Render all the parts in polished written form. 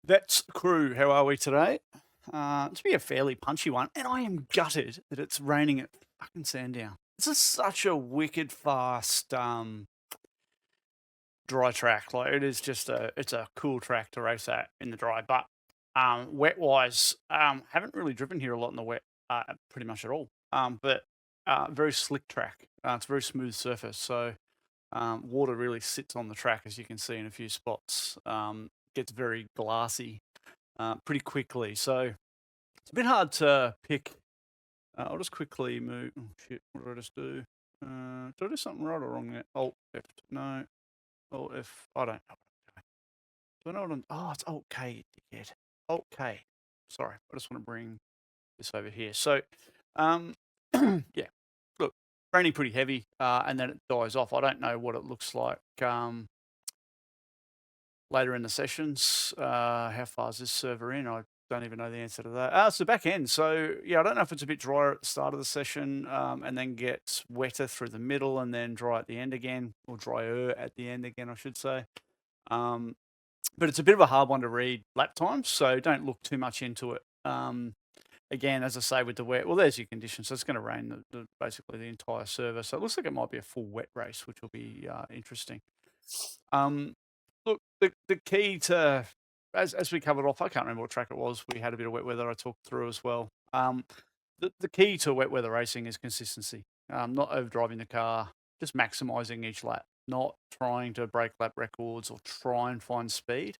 Vets crew, how are we today? It's be a fairly punchy one, and I am gutted that it's raining at fucking Sandown. This is such a wicked fast dry track. Like it is just it's a cool track to race at in the dry. But wet wise, haven't really driven here a lot in the wet, pretty much at all. But very slick track. It's a very smooth surface, so water really sits on the track, as you can see in a few spots. Gets very glassy pretty quickly. So it's a bit hard to pick. I'll just quickly move. Oh shit! What did I just do? Did I do something right or wrong there? Alt F. No. Alt F. I don't know. Do I know what I'm? Oh, it's Alt K. Dickhead. Alt K. Sorry. I just want to bring this over here. So, um, yeah. Look, raining pretty heavy, and then it dies off. I don't know what it looks like. Later in the sessions. How far is this server in? I don't even know the answer to that. It's the back end. So, yeah, I don't know if it's a bit drier at the start of the session and then gets wetter through the middle and then dry at the end again, or drier at the end again, I should say. But it's a bit of a hard one to read lap times, so don't look too much into it. Again, as I say, with the wet, well, there's your conditions. So it's going to rain basically the entire server. So it looks like it might be a full wet race, which will be interesting. Look, the key to as we covered off, I can't remember what track it was. We had a bit of wet weather I talked through as well. The key to wet weather racing is consistency. Not overdriving the car, just maximising each lap, not trying to break lap records or try and find speed.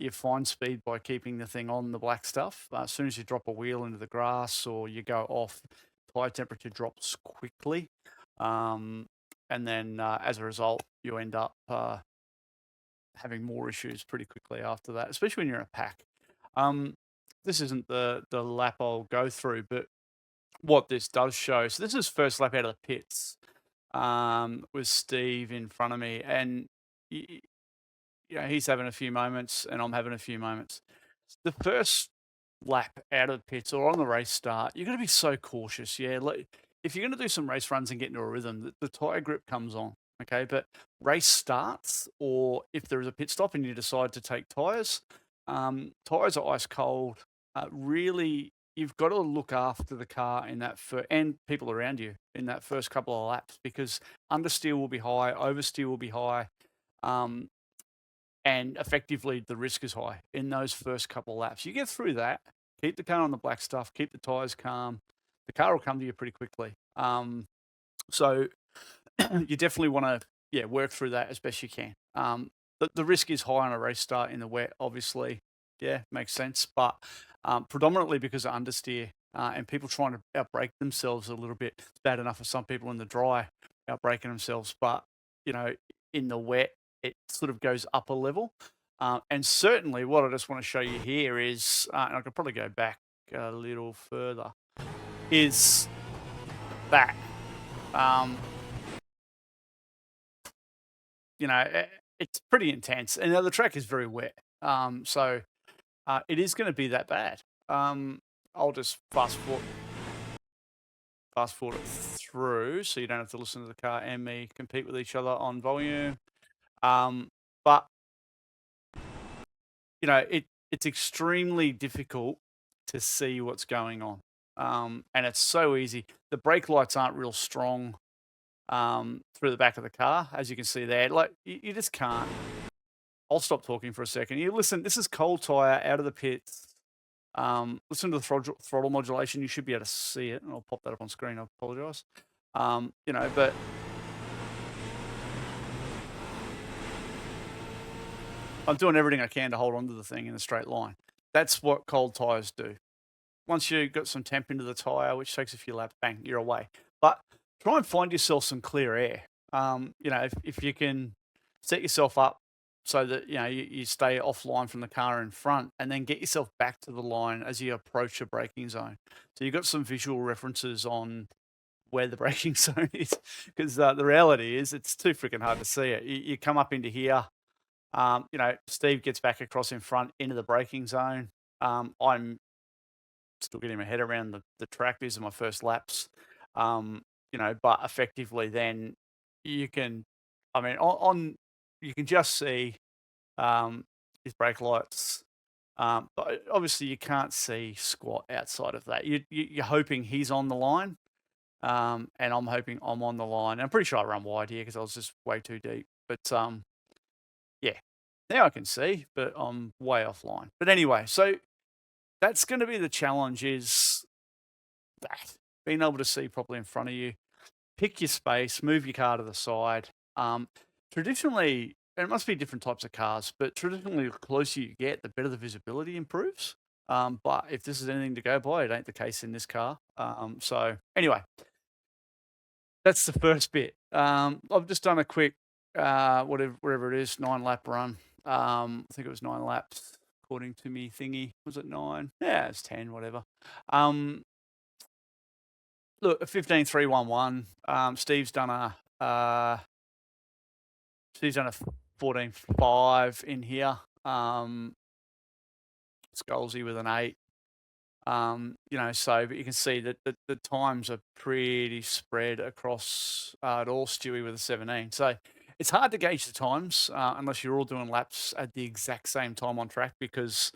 You find speed by keeping the thing on the black stuff. As soon as you drop a wheel into the grass or you go off, tyre temperature drops quickly. And then as a result, you end up having more issues pretty quickly after that, especially when you're in a pack. This isn't the lap I'll go through, but what this does show. So this is first lap out of the pits with Steve in front of me, and he's having a few moments, and I'm having a few moments. The first lap out of the pits or on the race start, you're going to be so cautious. Yeah, like if you're going to do some race runs and get into a rhythm, the tire grip comes on. Okay, but race starts, or if there is a pit stop and you decide to take tires, tires are ice cold. Really, you've got to look after the car in that and people around you in that first couple of laps because understeer will be high, oversteer will be high. And effectively the risk is high in those first couple of laps. You get through that, keep the car on the black stuff, keep the tires calm, the car will come to you pretty quickly. So you definitely want to work through that as best you can. The risk is high on a race start in the wet, obviously. Yeah, makes sense. But predominantly because of understeer and people trying to outbrake themselves a little bit. It's bad enough for some people in the dry outbraking themselves, but in the wet, it sort of goes up a level. And certainly what I just want to show you here is, and I could probably go back a little further, is that. It's pretty intense, and the track is very wet. So it is going to be that bad. I'll just fast forward it through, so you don't have to listen to the car and me compete with each other on volume. But it's extremely difficult to see what's going on, and it's so easy. The brake lights aren't real strong through the back of the car, as you can see there. Like you just can't. I'll stop talking for a second. You listen. This is cold tire out of the pits. Listen to the throttle modulation. You should be able to see it, and I'll pop that up on screen. I apologise. But I'm doing everything I can to hold onto the thing in a straight line. That's what cold tires do. Once you've got some temp into the tire, which takes a few laps, bang, you're away. But try and find yourself some clear air. If you can set yourself up so that you stay offline from the car in front, and then get yourself back to the line as you approach a braking zone. So you've got some visual references on where the braking zone is, because the reality is it's too freaking hard to see it. You come up into here. Steve gets back across in front into the braking zone. I'm still getting my head around the track. These are my first laps. But effectively then you can, you can just see his brake lights But obviously you can't see squat outside of that. You're hoping he's on the line, and I'm hoping I'm on the line. I'm pretty sure I run wide here because I was just way too deep. But yeah, now I can see, but I'm way offline. But anyway, so that's going to be the challenge: is that being able to see properly in front of you. Pick your space, move your car to the side. Traditionally, and it must be different types of cars, but traditionally, the closer you get, the better the visibility improves. But if this is anything to go by, it ain't the case in this car. So anyway, that's the first bit. I've just done a quick, whatever it is, 9-lap run. I think it was 9 laps according to me thingy. Was it 9? Yeah, it's 10, whatever. Look, a 15.311. Steve's done a 14.5 in here. Scalzi with an 8. So but you can see that the times are pretty spread across it all. Stewie with a 17. So it's hard to gauge the times unless you're all doing laps at the exact same time on track, because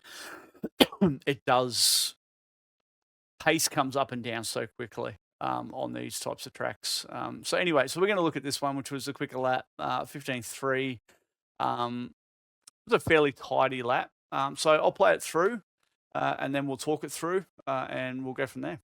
it does, pace comes up and down so quickly on these types of tracks. So anyway, so we're going to look at this one, which was a quicker lap, 15.3. It was a fairly tidy lap. So I'll play it through and then we'll talk it through and we'll go from there.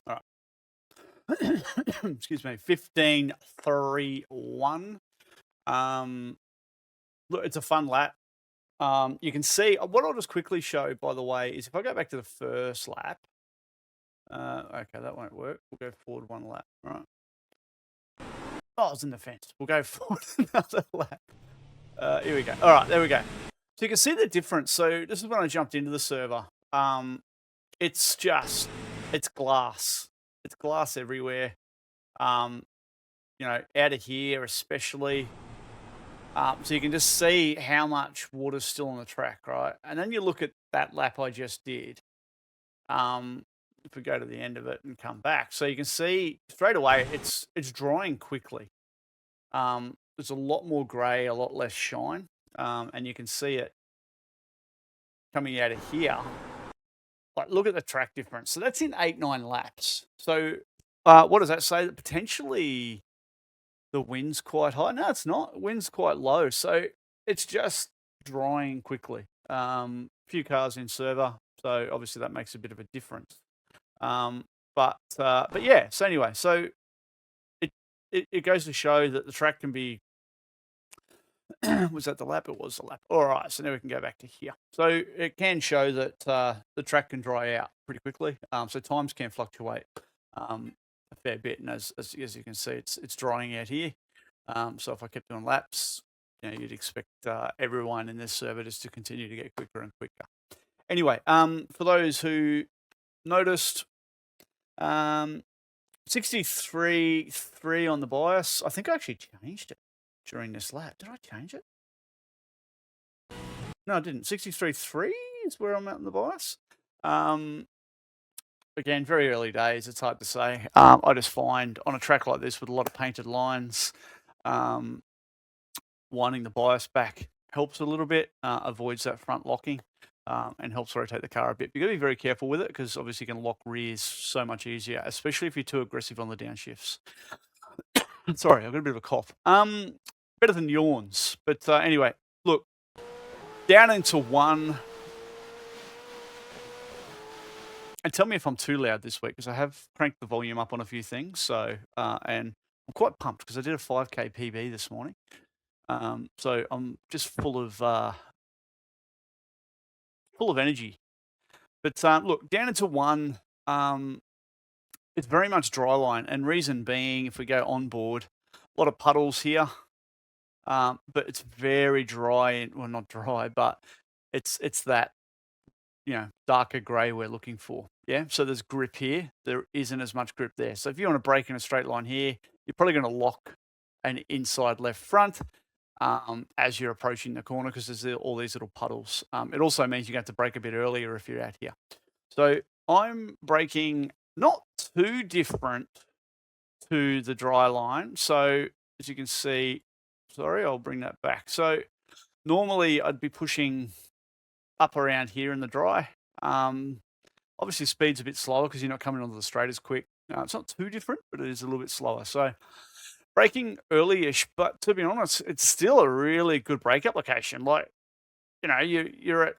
All right. Excuse me. 15.3.1. Look, it's a fun lap. You can see what I'll just quickly show, by the way, is if I go back to the first lap. Okay, that won't work. We'll go forward 1 lap. All right. Oh, it's in the fence. We'll go forward another lap. Here we go. All right, there we go. So you can see the difference. So this is when I jumped into the server. It's glass. It's glass everywhere. Out of here especially. So you can just see how much water's still on the track, right? And then you look at that lap I just did. If we go to the end of it and come back, so you can see straight away it's drying quickly. There's a lot more grey, a lot less shine, and you can see it coming out of here. Like, look at the track difference. So that's in 8-9 laps. So what does that say? That potentially the wind's quite high. No, it's not. The wind's quite low. So it's just drying quickly. Few cars in server, so obviously that makes a bit of a difference. But yeah. So anyway, so it goes to show that the track can be. Was that the lap? It was the lap. All right. So now we can go back to here. So it can show that the track can dry out pretty quickly. So times can fluctuate a fair bit, and as you can see, it's drying out here. So if I kept doing laps, you'd expect everyone in this server just to continue to get quicker and quicker. Anyway, for those who noticed, 63.3 on the bias. I think I actually changed it during this lap. Did I change it? No, I didn't. 63.3 is where I'm at in the bias. Again, very early days. It's hard to say. I just find on a track like this with a lot of painted lines, winding the bias back helps a little bit, avoids that front locking, and helps rotate the car a bit. But you got to be very careful with it because obviously you can lock rears so much easier, especially if you're too aggressive on the downshifts. Sorry, I've got a bit of a cough. Better than yawns. But anyway, look, down into one. And tell me if I'm too loud this week because I have cranked the volume up on a few things. So, and I'm quite pumped because I did a 5K PB this morning. So I'm just full of energy. But look, down into one, it's very much dry line, and reason being, if we go on board, a lot of puddles here, but it's very dry. And, well, not dry, but it's that darker grey we're looking for. Yeah, so there's grip here. There isn't as much grip there. So if you want to brake in a straight line here, you're probably going to lock an inside left front as you're approaching the corner because there's all these little puddles. It also means you have to brake a bit earlier if you're out here. So I'm braking not too different to the dry line. So as you can see, sorry, I'll bring that back. So normally I'd be pushing up around here in the dry. Obviously speed's a bit slower because you're not coming onto the straight as quick. It's not too different, but it is a little bit slower. So braking early-ish, but to be honest, it's still a really good brake application. Like, you're at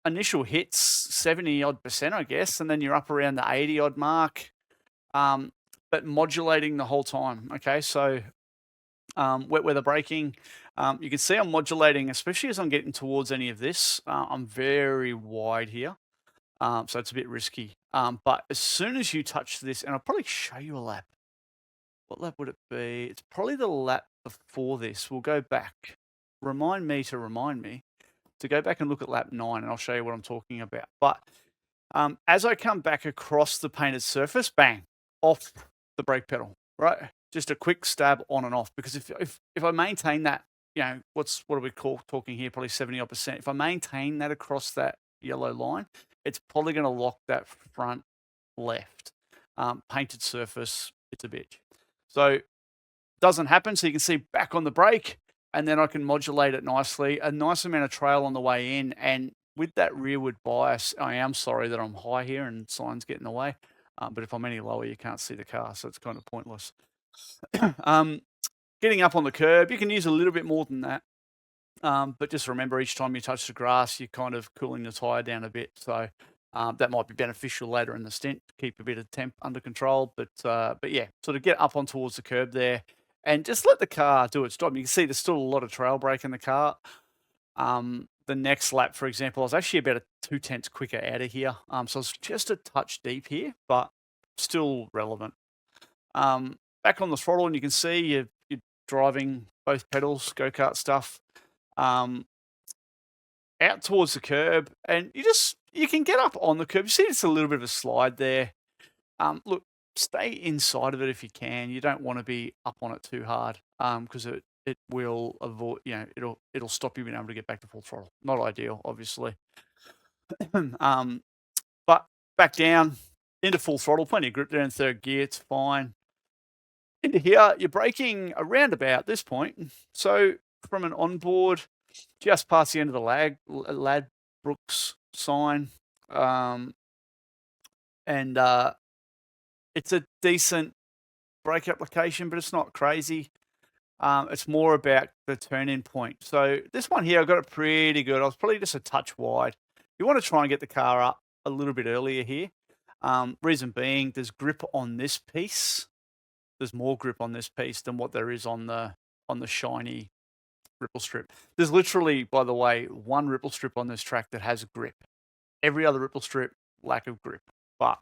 initial hits 70-odd%, I guess, and then you're up around the 80-odd mark, but modulating the whole time. Okay, so wet weather braking, you can see I'm modulating, especially as I'm getting towards any of this. I'm very wide here, so it's a bit risky. But as soon as you touch this, and I'll probably show you a lap. What lap would it be? It's probably the lap before this. We'll go back. Remind me to go back and look at lap 9, and I'll show you what I'm talking about. But as I come back across the painted surface, bang, off the brake pedal, right? Just a quick stab on and off. Because if I maintain that, what do we call talking here? Probably 70-odd%. If I maintain that across that yellow line, it's probably going to lock that front left. Painted surface, it's a bitch. So doesn't happen. So you can see back on the brake, and then I can modulate it nicely. A nice amount of trail on the way in, and with that rearward bias, I am sorry that I'm high here and signs get in the way. But if I'm any lower, you can't see the car, so it's kind of pointless. Getting up on the curb, you can use a little bit more than that. But just remember, each time you touch the grass, you're kind of cooling the tyre down a bit. So that might be beneficial later in the stint to keep a bit of temp under control. But yeah, sort of get up on towards the curb there and just let the car do its job. You can see there's still a lot of trail brake in the car. The next lap, for example, I was actually about 2/10 quicker out of here. So it's just a touch deep here, but still relevant. Back on the throttle, and you can see you're driving both pedals, go-kart stuff, out towards the curb, and you can get up on the curb. You see it's a little bit of a slide there. Look, stay inside of it if you can. You don't want to be up on it too hard, because it will avoid, it'll stop you being able to get back to full throttle. Not ideal, obviously. But back down into full throttle, plenty of grip there in third gear, it's fine. Into here, you're braking around about this point. So from an onboard, just past the end of the Ladbrokes sign, and it's a decent brake application, but it's not crazy. It's more about the turn-in point. So this one here, I got it pretty good. I was probably just a touch wide. You want to try and get the car up a little bit earlier here. Reason being, there's grip on this piece. There's more grip on this piece than what there is on the shiny ripple strip. There's literally, by the way, one ripple strip on this track that has grip. Every other ripple strip, lack of grip. But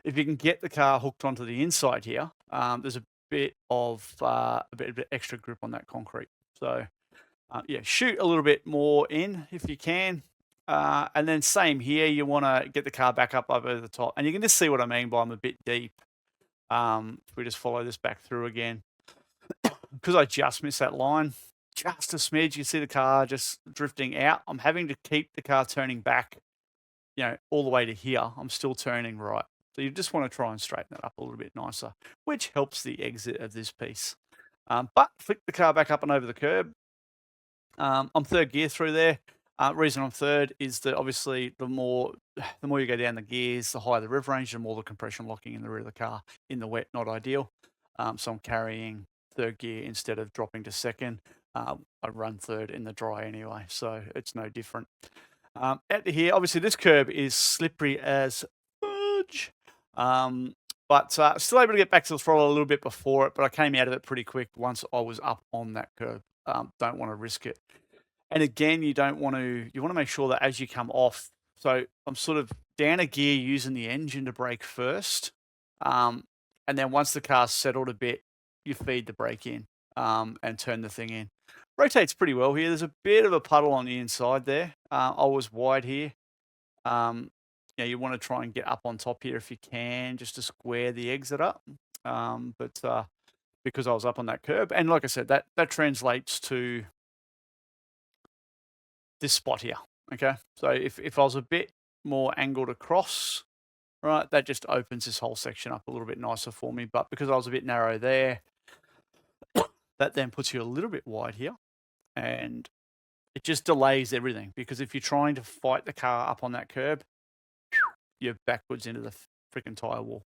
if you can get the car hooked onto the inside here, there's a bit of extra grip on that concrete. So yeah, shoot a little bit more in if you can. And then same here, you want to get the car back up over the top. And you can just see what I mean by I'm a bit deep. If we just follow this back through again, because I just missed that line, just a smidge, you see the car just drifting out. I'm having to keep the car turning back, all the way to here. I'm still turning right. So you just want to try and straighten that up a little bit nicer, which helps the exit of this piece. But flick the car back up and over the curb. I'm third gear through there. Reason I'm third is that obviously the more you go down the gears, the higher the rev range, the more the compression locking in the rear of the car. In the wet, not ideal. So I'm carrying third gear instead of dropping to second. I run third in the dry anyway, so it's no different. Out to here, obviously this curb is slippery as fudge. But still able to get back to the throttle a little bit before it, but I came out of it pretty quick once I was up on that curb. Don't want to risk it. And again, you want to make sure that as you come off, so I'm sort of down a gear using the engine to brake first. And then once the car's settled a bit, you feed the brake in and turn the thing in. Rotates pretty well here. There's a bit of a puddle on the inside there. I was wide here. You want to try and get up on top here if you can, just to square the exit up. But because I was up on that curb, and like I said, that translates to this spot here. Okay, so if I was a bit more angled across, right, that just opens this whole section up a little bit nicer for me. But because I was a bit narrow there, that then puts you a little bit wide here, and it just delays everything. Because if you're trying to fight the car up on that curb, you're backwards into the freaking tire wall.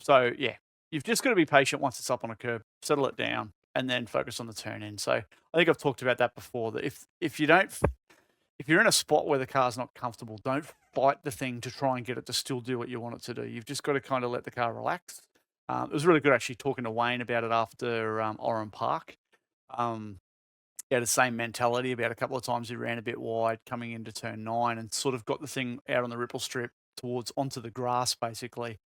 So yeah, you've just got to be patient once it's up on a curb, settle it down, and then focus on the turn in. So I think I've talked about that before. That if you're in a spot where the car's not comfortable, don't fight the thing to try and get it to still do what you want it to do. You've just got to kind of let the car relax. It was really good actually talking to Wayne about it after Oran Park. He had the same mentality about a couple of times he ran a bit wide coming into turn 9 and sort of got the thing out on the ripple strip towards onto the grass basically.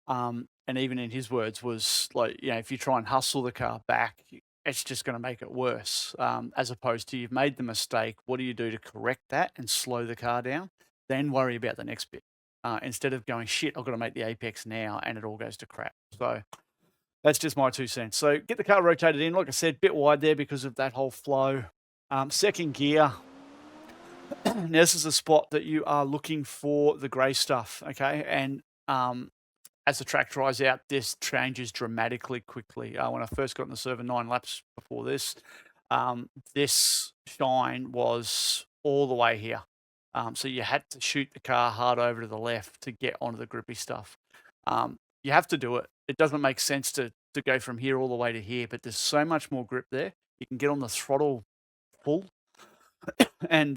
And even in his words was like, if you try and hustle the car back, it's just going to make it worse. As opposed to you've made the mistake, what do you do to correct that and slow the car down? Then worry about the next bit. Instead of going, shit, I've got to make the apex now, and it all goes to crap. So that's just my 2 cents. So get the car rotated in. Like I said, bit wide there because of that whole flow. Second gear. Now, this is a spot that you are looking for the grey stuff, okay? And as the track dries out, this changes dramatically quickly. When I first got in the server 9 laps before this, this shine was all the way here. So you had to shoot the car hard over to the left to get onto the grippy stuff. You have to do it. It doesn't make sense to go from here all the way to here, but there's so much more grip there. You can get on the throttle full, and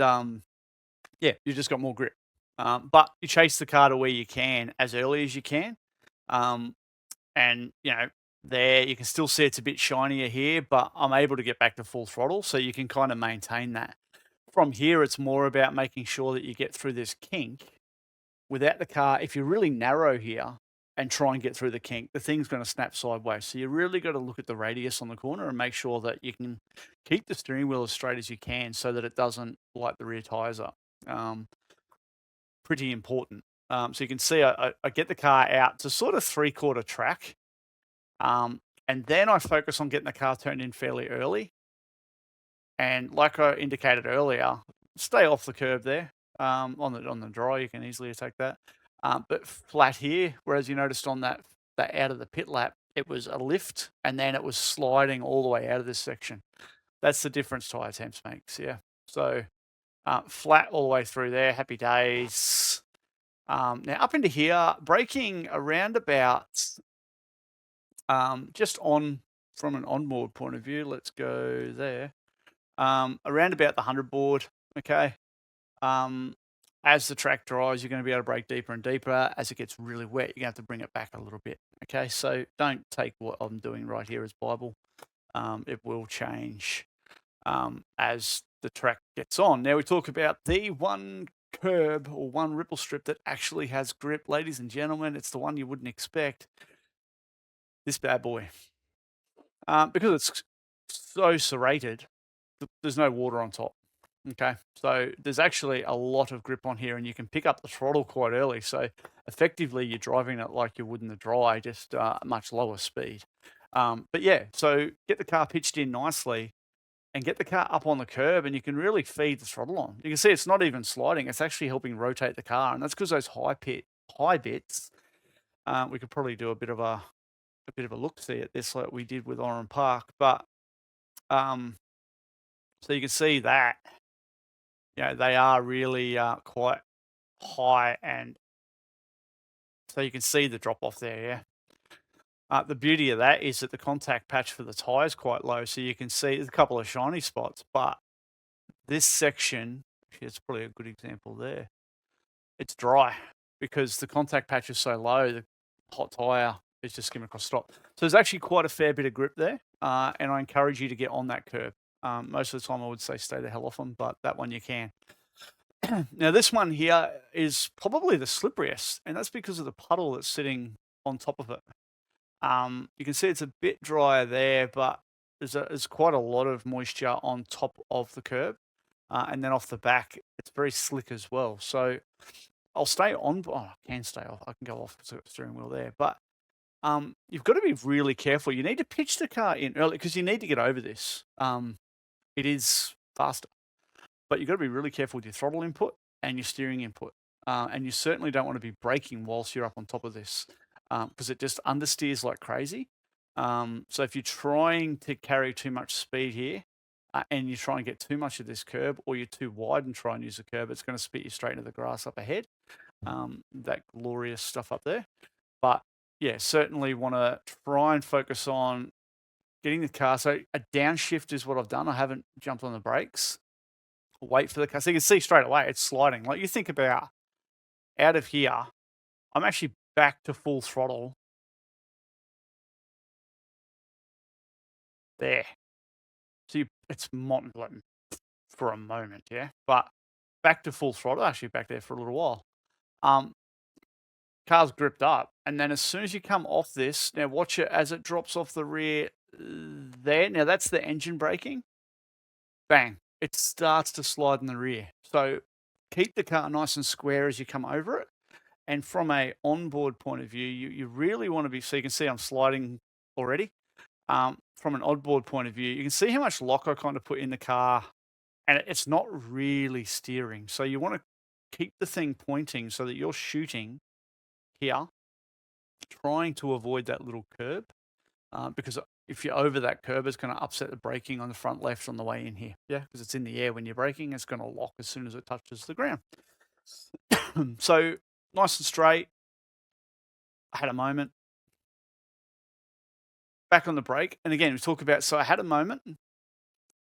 yeah, you just got more grip. But you chase the car to where you can as early as you can. And there you can still see it's a bit shinier here, but I'm able to get back to full throttle, so you can kind of maintain that. From here, it's more about making sure that you get through this kink without the car. If you're really narrow here and try and get through the kink, the thing's going to snap sideways. So you really got to look at the radius on the corner and make sure that you can keep the steering wheel as straight as you can so that it doesn't light the rear tires up. Pretty important. So you can see I get the car out to sort of 3/4 track. And then I focus on getting the car turned in fairly early. And like I indicated earlier, stay off the curb there. On the dry, you can easily attack that. But flat here, whereas you noticed on that out of the pit lap, it was a lift and then it was sliding all the way out of this section. That's the difference Tyre Temps makes, yeah. So flat all the way through there, happy days. Now up into here, braking around about just on from an onboard point of view. Let's go there. Around about the 100 board, okay. As the track dries, you're going to be able to brake deeper and deeper. As it gets really wet, you're going to have to bring it back a little bit, okay. So don't take what I'm doing right here as Bible. It will change as the track gets on. Now we talk about the one curb or one ripple strip that actually has grip, ladies and gentlemen. It's the one you wouldn't expect. This bad boy, because it's so serrated, there's no water on top. Okay, so there's actually a lot of grip on here, and you can pick up the throttle quite early. So effectively, you're driving it like you would in the dry, just much lower speed. But yeah, so get the car pitched in nicely and get the car up on the curb, and you can really feed the throttle on. You can see it's not even sliding; it's actually helping rotate the car, and that's because those high bits. We could probably do a bit of a look see at this like we did with Oran Park, but So you can see that, they are really quite high, and so you can see the drop off there, yeah. The beauty of that is that the contact patch for the tyre is quite low, so you can see there's a couple of shiny spots, but this section, actually, it's probably a good example there. It's dry because the contact patch is so low, the hot tyre is just skimming across the top. So there's actually quite a fair bit of grip there, and I encourage you to get on that curb. Most of the time I would say stay the hell off them, but that one you can. Now this one here is probably the slipperiest, and that's because of the puddle that's sitting on top of it. You can see it's a bit drier there, but there's quite a lot of moisture on top of the curb, and then off the back, it's very slick as well. So I'll stay on. Oh, I can stay off. I can go off the steering wheel there, but you've got to be really careful. You need to pitch the car in early because you need to get over this. It is faster, but you've got to be really careful with your throttle input and your steering input. And you certainly don't want to be braking whilst you're up on top of this because it just understeers like crazy. So if you're trying to carry too much speed here and you try and get too much of this curb, or you're too wide and try and use the curb, it's going to spit you straight into the grass up ahead. That glorious stuff up there. But yeah, certainly want to try and focus on getting the car. So a downshift is what I've done. I haven't jumped on the brakes. Wait for the car. So you can see straight away it's sliding. Like you think about out of here, I'm actually back to full throttle there. So it's mountain for a moment, yeah. But back to full throttle, actually back there for a little while. Car's gripped up, and then as soon as you come off this, now watch it as it drops off the rear there. Now that's the engine braking. Bang, it starts to slide in the rear. So keep the car nice and square as you come over it. And from a onboard point of view, you really want to be, so you can see I'm sliding already. From an onboard point of view, you can see how much lock I kind of put in the car, and it's not really steering. So you want to keep the thing pointing so that you're shooting here, trying to avoid that little curb, because if you're over that curb, it's going to upset the braking on the front left on the way in here. Yeah, because it's in the air when you're braking, it's going to lock as soon as it touches the ground. So nice and straight. I had a moment. Back on the brake. And again, we talk about, so I had a moment,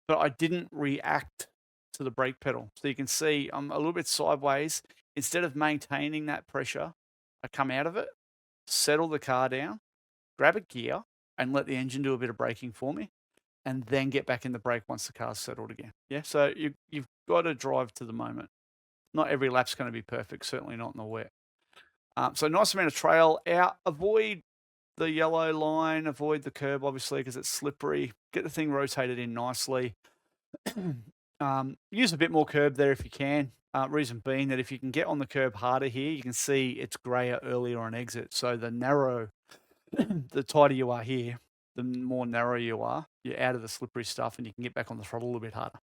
but I didn't react to the brake pedal. So you can see I'm a little bit sideways. Instead of maintaining that pressure, I come out of it, settle the car down, grab a gear, and let the engine do a bit of braking for me, and then get back in the brake once the car's settled again. Yeah, so you've got to drive to the moment. Not every lap's going to be perfect, certainly not in the wet. So nice amount of trail out. Avoid the yellow line, avoid the curb, obviously, because it's slippery. Get the thing rotated in nicely. Use a bit more curb there if you can. Reason being that if you can get on the curb harder here, you can see it's grayer earlier on exit. So the narrow, the tighter you are here, the more narrow you are. You're out of the slippery stuff, and you can get back on the throttle a little bit harder.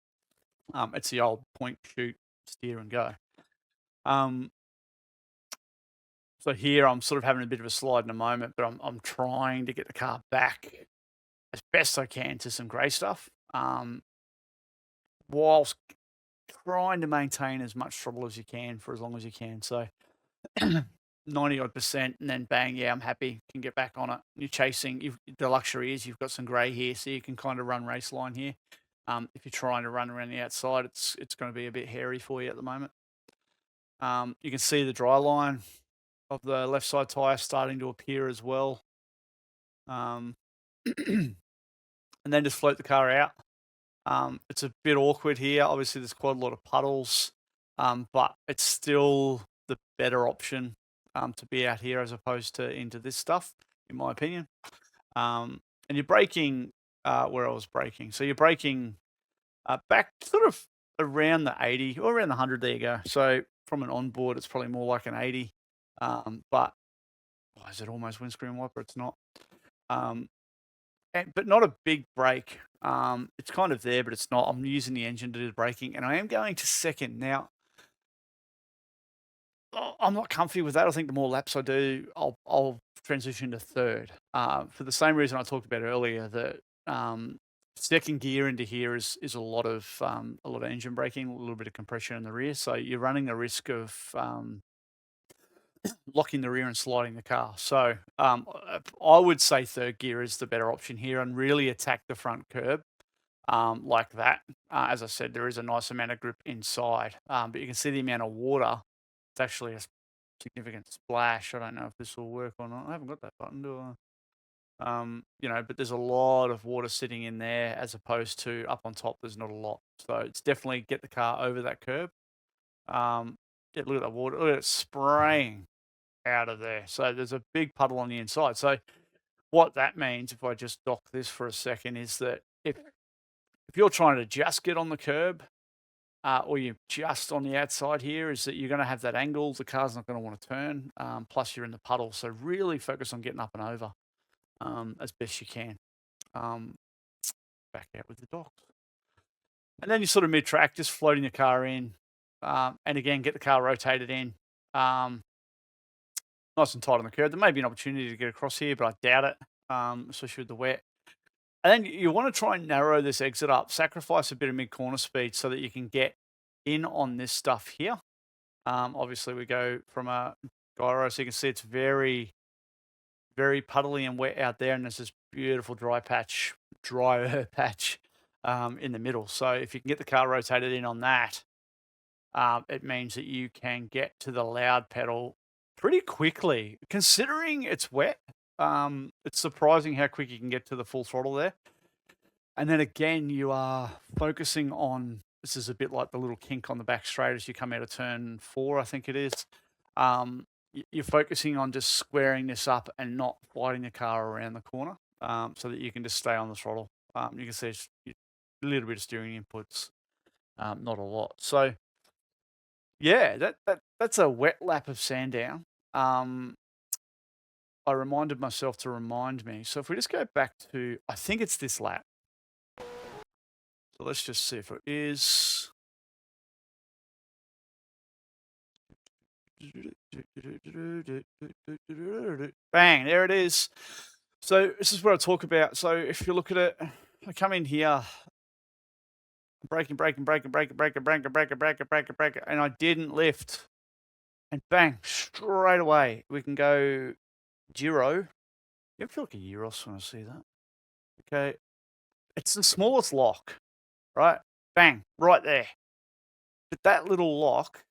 It's the old point, shoot, steer, and go. So here I'm sort of having a bit of a slide in a moment, but I'm trying to get the car back as best I can to some grey stuff, whilst trying to maintain as much throttle as you can for as long as you can. So 90 odd %, and then bang, yeah, I'm happy. Can get back on it. You're chasing. The luxury is you've got some grey here, so you can kind of run race line here. If you're trying to run around the outside, it's going to be a bit hairy for you at the moment. You can see the dry line of the left side tyre starting to appear as well. And then just float the car out. It's a bit awkward here. Obviously, there's quite a lot of puddles, but it's still the better option to be out here as opposed to into this stuff, in my opinion. And you're braking where I was braking. So you're braking back sort of around the 80 or around the 100. There you go. So from an onboard, it's probably more like an 80. But is it almost windscreen wiper? It's not. But not a big brake. It's kind of there, but it's not. I'm using the engine to do the braking, and I am going to second. Now, I'm not comfy with that. I think the more laps I do, I'll transition to third. For the same reason I talked about earlier, that second gear into here is a lot of engine braking, a little bit of compression in the rear. So you're running the risk of locking the rear and sliding the car. So I would say third gear is the better option here, and really attack the front curb like that. As I said, there is a nice amount of grip inside, but you can see the amount of water. It's actually a significant splash. I don't know if this will work or not. I haven't got that button, do I? But there's a lot of water sitting in there as opposed to up on top. There's not a lot, so it's definitely get the car over that curb. Yeah, look at that water. Look at it spraying out of there. So there's a big puddle on the inside. So what that means, if I just dock this for a second, is that if you're trying to just get on the curb, or you're just on the outside here, is that you're going to have that angle. The car's not going to want to turn. Plus, you're in the puddle. So really focus on getting up and over as best you can. Back out with the docks. And then you're sort of mid-track, just floating the car in. And again, get the car rotated in. Nice and tight on the curb. There may be an opportunity to get across here, but I doubt it, especially with the wet. And then you want to try and narrow this exit up, sacrifice a bit of mid-corner speed so that you can get in on this stuff here. Obviously, we go from a gyro, so you can see it's very, very puddly and wet out there, and there's this beautiful drier patch in the middle. So if you can get the car rotated in on that, it means that you can get to the loud pedal pretty quickly. Considering it's wet, it's surprising how quick you can get to the full throttle there. And then again, you are focusing on, this is a bit like the little kink on the back straight as you come out of turn 4, I think it is. You're focusing on just squaring this up and not fighting the car around the corner, so that you can just stay on the throttle. You can see it's a little bit of steering inputs, not a lot. So yeah, that's a wet lap of Sandown. I reminded myself to remind me. So if we just go back to, I think it's this lap. So let's just see if it is. Bang, there it is. So this is what I talk about. So if you look at it, I come in here, braking, and I didn't lift. And bang, straight away, we can go gyro. You ever feel like a gyros when I see that? Okay. It's the smallest lock, right? Bang, right there. But that little lock,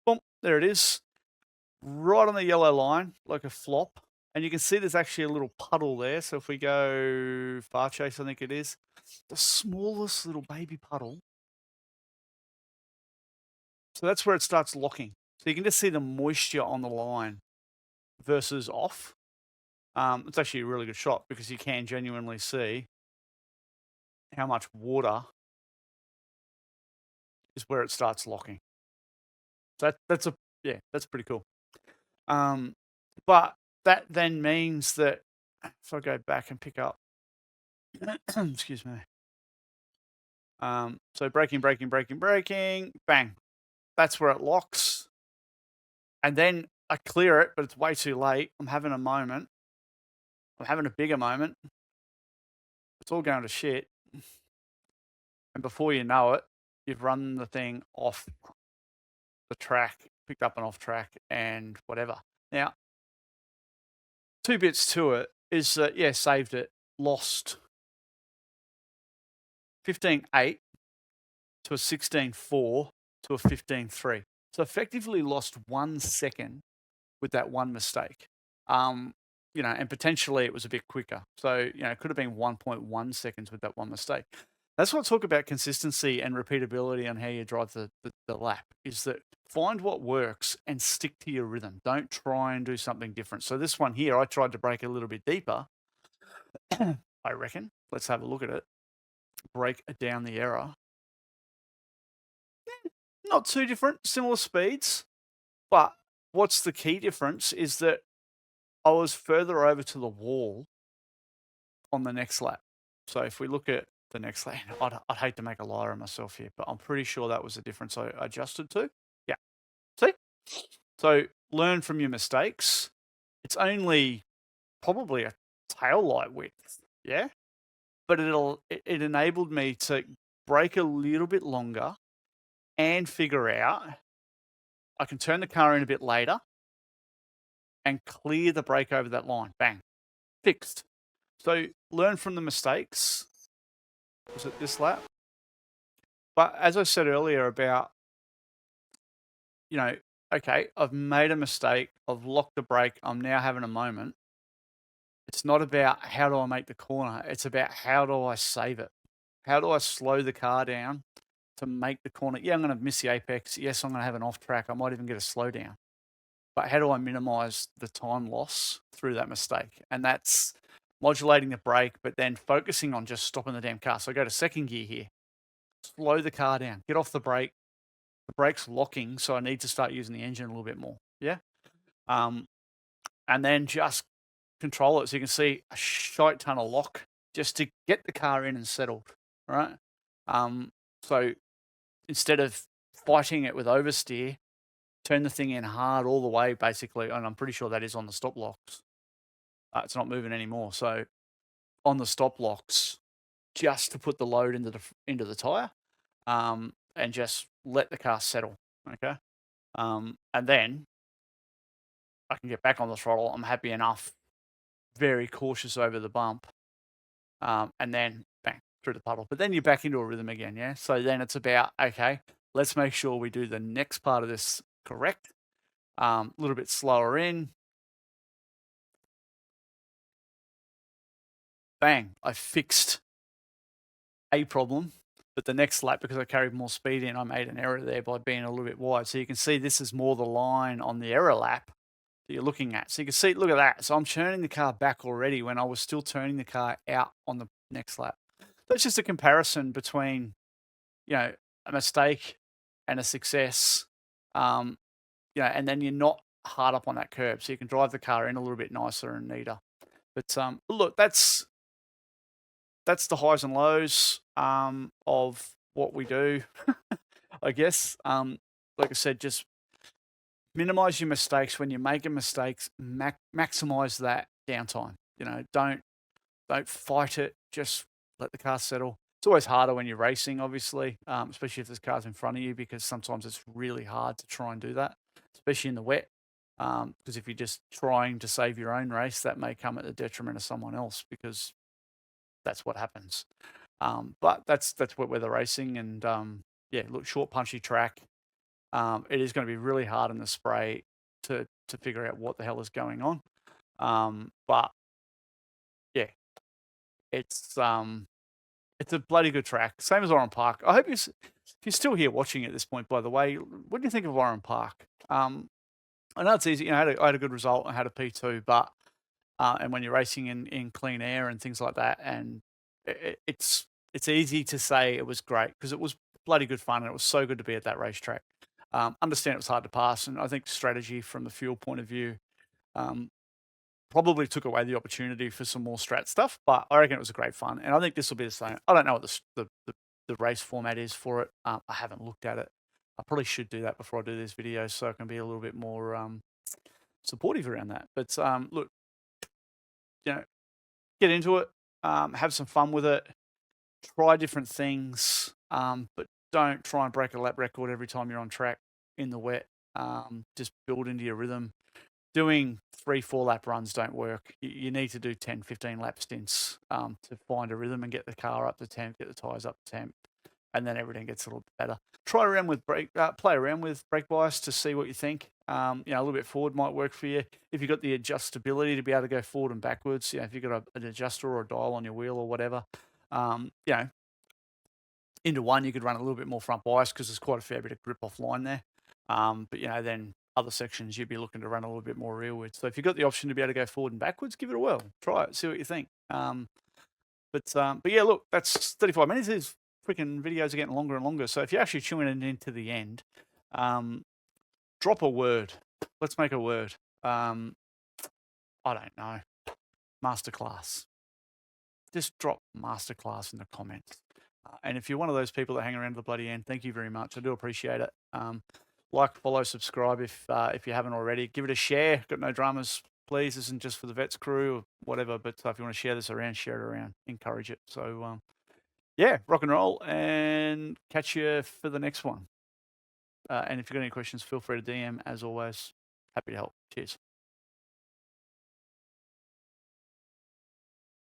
boom, there it is. Right on the yellow line, like a flop. And you can see there's actually a little puddle there. So if we go far chase, I think it is, the smallest little baby puddle. So that's where it starts locking. So you can just see the moisture on the line versus off. It's actually a really good shot because you can genuinely see how much water is where it starts locking. So that's pretty cool. But that then means that if I go back and pick up, excuse me. So braking, bang. That's where it locks. And then I clear it, but it's way too late. I'm having a moment. I'm having a bigger moment. It's all going to shit. And before you know it, you've run the thing off the track, picked up and off track and whatever. Now, 2 bits to it is that, yeah, saved it, lost 15.8 to a 16.4 to a 15.3. So effectively lost 1 second with that one mistake. And potentially it was a bit quicker. So, it could have been 1.1 seconds with that one mistake. That's what I talk about consistency and repeatability on how you drive the lap, is that find what works and stick to your rhythm. Don't try and do something different. So this one here, I tried to brake a little bit deeper, I reckon. Let's have a look at it. Brake down the error. Not too different, similar speeds. But what's the key difference is that I was further over to the wall on the next lap. So if we look at the next lap, I'd hate to make a liar of myself here, but I'm pretty sure that was the difference I adjusted to. Yeah. See? So learn from your mistakes. It's only probably a tail light width. Yeah. but it enabled me to brake a little bit longer and figure out I can turn the car in a bit later and clear the brake over that line. Bang, fixed. So learn from the mistakes. Was it this lap? But as I said earlier about, okay, I've made a mistake. I've locked the brake. I'm now having a moment. It's not about how do I make the corner. It's about how do I save it? How do I slow the car down to make the corner? Yeah, I'm going to miss the apex. Yes, I'm going to have an off track. I might even get a slowdown. But how do I minimize the time loss through that mistake? And that's modulating the brake, but then focusing on just stopping the damn car. So I go to second gear here, slow the car down, get off the brake. The brake's locking, so I need to start using the engine a little bit more. Yeah. And then just control it. So you can see a shite ton of lock just to get the car in and settled, right? So instead of fighting it with oversteer, turn the thing in hard all the way, basically, and I'm pretty sure that is on the stop locks. It's not moving anymore. So on the stop locks, just to put the load into the tire, and just let the car settle. Okay, and then I can get back on the throttle. I'm happy enough, very cautious over the bump, and then bang through the puddle. But then you're back into a rhythm again. Yeah. So then it's about, okay, let's make sure we do the next part of this correct. A little bit slower in. Bang, I fixed a problem, but the next lap, because I carried more speed in, I made an error there by being a little bit wide. So you can see this is more the line on the error lap that you're looking at. So you can see, look at that. So I'm turning the car back already when I was still turning the car out on the next lap. That's just a comparison between, a mistake and a success, and then you're not hard up on that curb. So you can drive the car in a little bit nicer and neater. But look, that's the highs and lows of what we do, I guess. Like I said, just minimize your mistakes. When you're making mistakes, maximize that downtime. Don't fight it. Just let the car settle. It's always harder when you're racing, obviously, especially if there's cars in front of you, because sometimes it's really hard to try and do that, especially in the wet. Because if you're just trying to save your own race, that may come at the detriment of someone else, because that's what happens. But that's where they're racing, and look, short punchy track. It is going to be really hard in the spray to figure out what the hell is going on. But yeah, it's a bloody good track, same as Oran Park. I hope if you're still here watching at this point, by the way, what do you think of Oran Park? I know it's easy. I had a good result. I had a P2, but and when you're racing in clean air and things like that, and it's easy to say it was great because it was bloody good fun and it was so good to be at that racetrack. Understand it was hard to pass, and I think strategy from the fuel point of view probably took away the opportunity for some more strat stuff, but I reckon it was a great fun, and I think this will be the same. I don't know what the race format is for it. I haven't looked at it. I probably should do that before I do this video so I can be a little bit more supportive around that. But look, get into it, have some fun with it, try different things, but don't try and break a lap record every time you're on track in the wet. Just build into your rhythm. Doing 3-4 lap runs don't work. You need to do 10-15 lap stints to find a rhythm and get the car up to temp, get the tyres up to temp, and then everything gets a little bit better. Play around with brake bias to see what you think. A little bit forward might work for you. If you've got the adjustability to be able to go forward and backwards, if you've got an adjuster or a dial on your wheel or whatever, into one you could run a little bit more front bias because there's quite a fair bit of grip offline there. But then other sections you'd be looking to run a little bit more rearward. So if you've got the option to be able to go forward and backwards, give it a whirl. Try it, see what you think. But yeah, look, that's 35 minutes. These freaking videos are getting longer and longer. So if you're actually tuning in to the end, drop a word. Let's make a word. I don't know. Masterclass. Just drop masterclass in the comments. And if you're one of those people that hang around to the bloody end, thank you very much. I do appreciate it. Like, follow, subscribe if you haven't already. Give it a share. Got no dramas please. This isn't just for the vets crew or whatever, but if you want to share this around, share it around, encourage it. So, yeah, rock and roll, and catch you for the next one. And if you've got any questions, feel free to DM. As always, happy to help. Cheers.